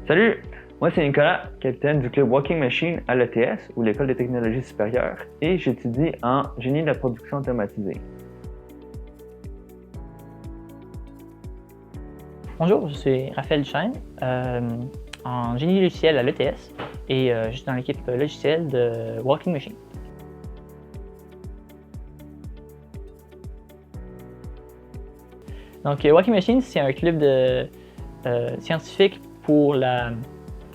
Salut, moi c'est Nicolas, capitaine du club Walking Machine à l'ETS, ou l'École des technologies supérieures, et j'étudie en génie de la production automatisée. Bonjour, je suis Raphaël Duchesne, en génie logiciel à l'ETS et je suis dans l'équipe logicielle de Walking Machine. Donc, Walking Machine, c'est un club de scientifiques pour la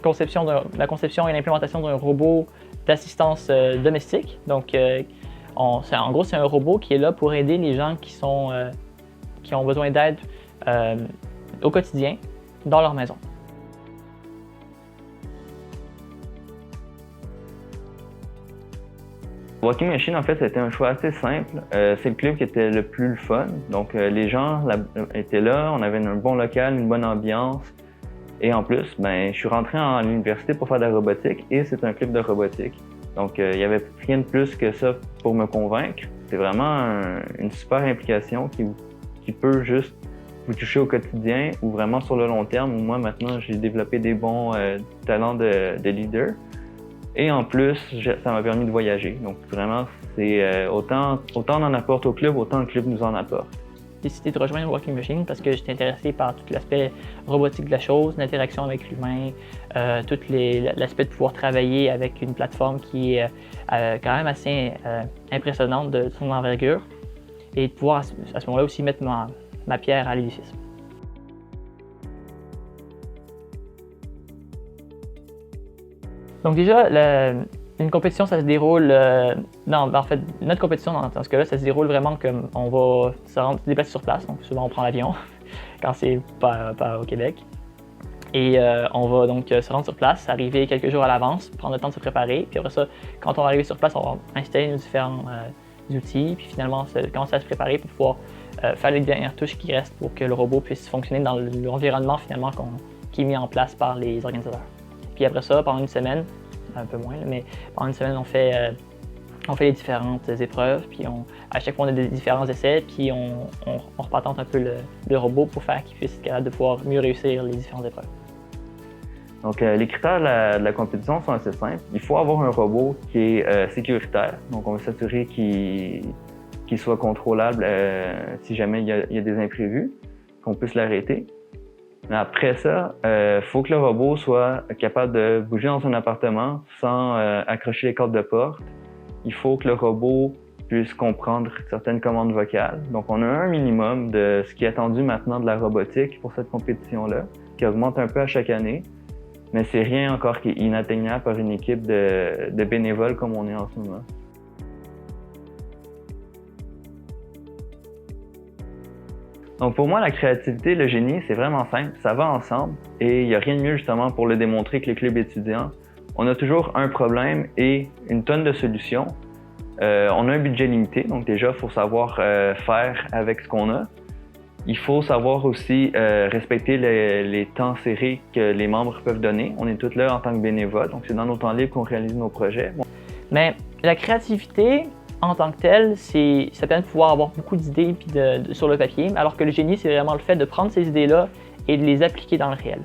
conception et l'implémentation d'un robot d'assistance domestique. Donc, en gros, c'est un robot qui est là pour aider les gens qui ont besoin d'aide au quotidien dans leur maison. Walking Machine, en fait, c'était un choix assez simple. C'est le club qui était le plus fun. Donc, les gens étaient là, on avait un bon local, une bonne ambiance. Et en plus, je suis rentré à l'université pour faire de la robotique et c'est un club de robotique. Donc, il n'y avait rien de plus que ça pour me convaincre. C'est vraiment une super implication qui peut juste vous toucher au quotidien ou vraiment sur le long terme. Où moi, maintenant, j'ai développé des bons talents de leader. Et en plus, ça m'a permis de voyager. Donc, vraiment, c'est autant on en apporte au club, autant le club nous en apporte. J'ai décidé de rejoindre Walking Machine parce que j'étais intéressé par tout l'aspect robotique de la chose, l'interaction avec l'humain, tout l'aspect de pouvoir travailler avec une plateforme qui est quand même assez impressionnante de son envergure et de pouvoir à ce moment-là aussi mettre ma pierre à l'édifice. Donc déjà, une compétition, ça se déroule... en fait, notre compétition, dans ce cas-là, ça se déroule vraiment comme on va se déplacer sur place. Donc souvent, on prend l'avion quand c'est pas au Québec. Et on va donc se rendre sur place, arriver quelques jours à l'avance, prendre le temps de se préparer. Puis après ça, quand on va arriver sur place, on va installer nos différents outils. Puis finalement, commencer à se préparer pour pouvoir faire les dernières touches qui restent pour que le robot puisse fonctionner dans l'environnement finalement qui est mis en place par les organisateurs. Puis après ça, pendant une semaine, un peu moins, mais pendant une semaine, on fait les différentes épreuves, puis à chaque fois, on a des différents essais, puis on repatente un peu le robot pour faire qu'il puisse être capable de pouvoir mieux réussir les différentes épreuves. Donc, les critères de la compétition sont assez simples. Il faut avoir un robot qui est sécuritaire. Donc, on veut s'assurer qu'il soit contrôlable si jamais il y a des imprévus, qu'on puisse l'arrêter. Après ça, faut que le robot soit capable de bouger dans son appartement sans accrocher les cordes de porte. Il faut que le robot puisse comprendre certaines commandes vocales. Donc, on a un minimum de ce qui est attendu maintenant de la robotique pour cette compétition-là, qui augmente un peu à chaque année. Mais c'est rien encore qui est inatteignable par une équipe de bénévoles comme on est en ce moment. Donc pour moi, la créativité, le génie, c'est vraiment simple, ça va ensemble et il n'y a rien de mieux justement pour le démontrer que les clubs étudiants. On a toujours un problème et une tonne de solutions. On a un budget limité, donc déjà, il faut savoir faire avec ce qu'on a. Il faut savoir aussi respecter les temps serrés que les membres peuvent donner. On est tous là en tant que bénévoles, donc c'est dans nos temps libres qu'on réalise nos projets. Mais la créativité, en tant que telle, ça permet de pouvoir avoir beaucoup d'idées sur le papier, alors que le génie, c'est vraiment le fait de prendre ces idées-là et de les appliquer dans le réel.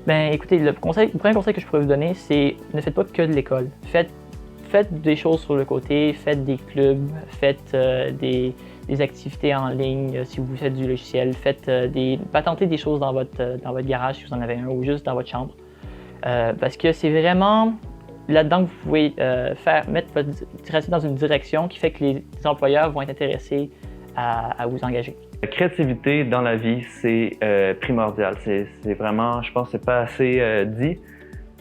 Écoutez, le premier conseil que je pourrais vous donner, c'est ne faites pas que de l'école. Faites des choses sur le côté, faites des clubs, faites des activités en ligne si vous faites du logiciel, patentez des choses dans votre garage si vous en avez un ou juste dans votre chambre. Parce que c'est vraiment là-dedans que vous pouvez mettre votre créativité dans une direction qui fait que les employeurs vont être intéressés à vous engager. La créativité dans la vie, c'est primordial. C'est vraiment, je pense, c'est pas assez dit.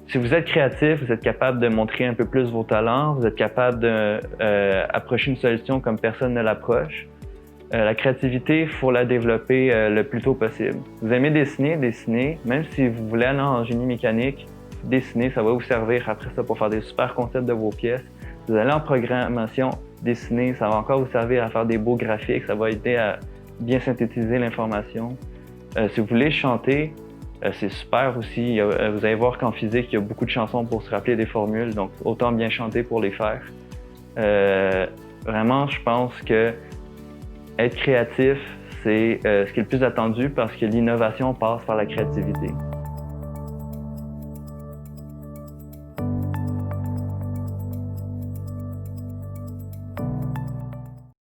Si vous êtes créatif, vous êtes capable de montrer un peu plus vos talents, vous êtes capable d'approcher une solution comme personne ne l'approche. La créativité, il faut la développer le plus tôt possible. Vous aimez dessiner, même si vous voulez aller en génie mécanique, dessiner, ça va vous servir après ça pour faire des super concepts de vos pièces. Vous allez en programmation, dessiner, ça va encore vous servir à faire des beaux graphiques, ça va aider à bien synthétiser l'information. Si vous voulez chanter, c'est super aussi. Vous allez voir qu'en physique, il y a beaucoup de chansons pour se rappeler des formules, donc autant bien chanter pour les faire. Vraiment, je pense que être créatif, c'est ce qui est le plus attendu parce que l'innovation passe par la créativité.